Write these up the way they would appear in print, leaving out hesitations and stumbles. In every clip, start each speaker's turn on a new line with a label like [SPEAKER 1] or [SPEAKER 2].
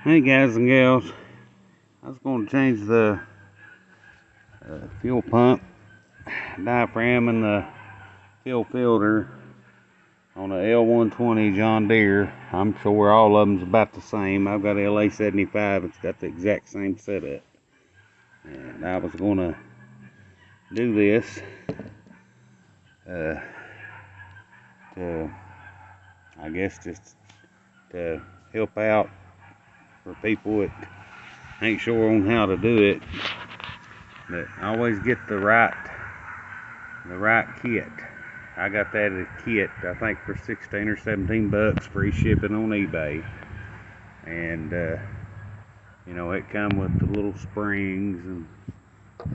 [SPEAKER 1] Hey guys and gals, I was going to change the fuel pump diaphragm and the fuel filter on a L120 John Deere. I'm sure all of them's about the same. I've got LA75, it's got the exact same setup. And I was going to do this to, I guess, just to help out for people that ain't sure on how to do it. But always get the right kit. I got that as a kit, I think for 16 or 17 bucks, free shipping on eBay. And you know, it come with the little springs, and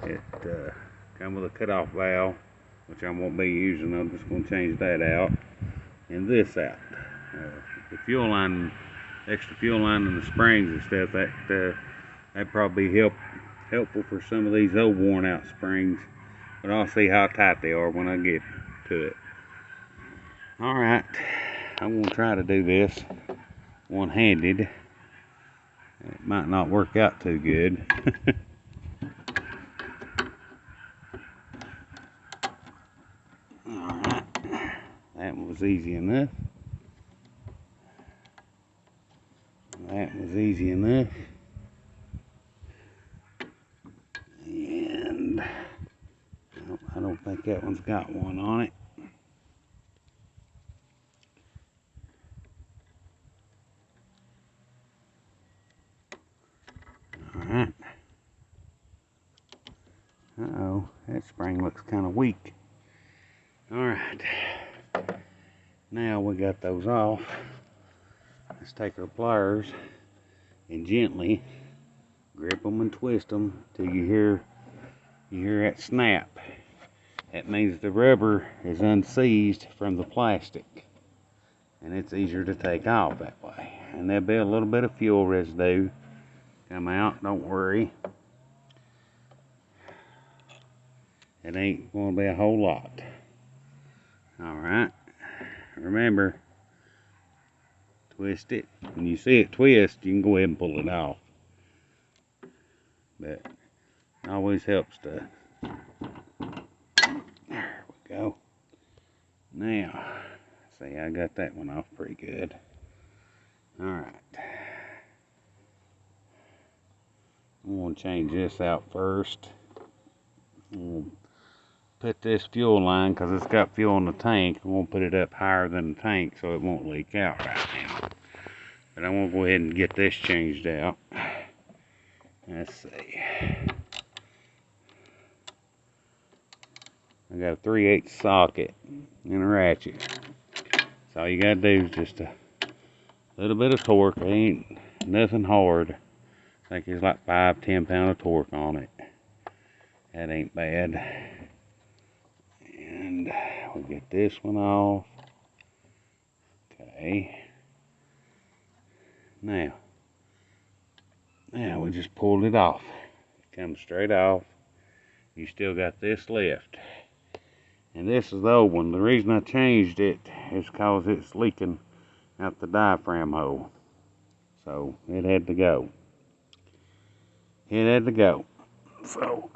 [SPEAKER 1] it come with a cutoff valve, which I won't be using. I'm just going to change that out and this out. The fuel line, extra fuel line and the springs and stuff, that probably helpful for some of these old worn out springs, but I'll see how tight they are when I get to it. Alright, I'm going to try to do this one-handed. It might not work out too good. Alright, that was easy enough. That was easy enough. And I don't think that one's got one on it. Alright. Uh-oh, that spring looks kind of weak. Alright. Now we got those off. Let's take our pliers and gently grip them and twist them till you hear that snap. That means the rubber is unseized from the plastic, and it's easier to take off that way. And there'll be a little bit of fuel residue come out, don't worry. It ain't going to be a whole lot. Alright, remember, twist it. When you see it twist, you can go ahead and pull it off. But it always helps to. There we go. Now, see, I got that one off pretty good. Alright. I'm going to change this out first. We'll put this fuel line, because it's got fuel in the tank, I'm going to put it up higher than the tank so it won't leak out right now. But I'm going to go ahead and get this changed out. Let's see. I got a 3/8 socket and a ratchet. So all you got to do is just a little bit of torque. It ain't nothing hard. I think it's like 5-10 pound of torque on it. That ain't bad. And we'll get this one off. Okay. Now we just pulled it off. It comes straight off. You still got this left. And this is the old one. The reason I changed it is because it's leaking out the diaphragm hole. So it had to go. It had to go. So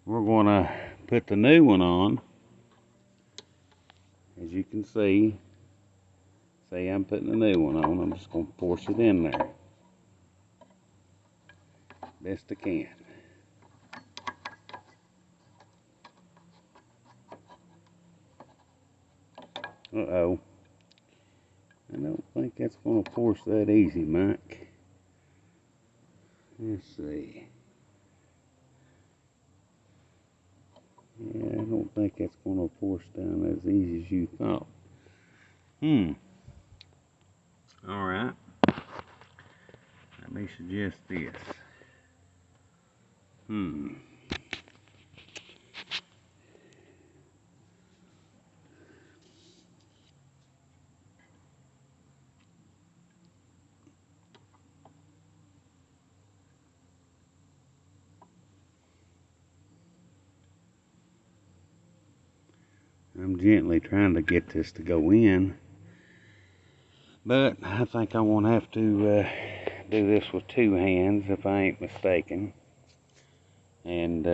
[SPEAKER 1] we're going to put the new one on. As you can see, I'm putting the new one on. I'm just going to force it in there best I can. Uh-oh. I don't think that's going to force that easy, Mike. Let's see. Yeah, I don't think that's going to force down as easy as you thought. Alright. Let me suggest this. I'm gently trying to get this to go in, but I think I won't have to do this with two hands if I ain't mistaken. And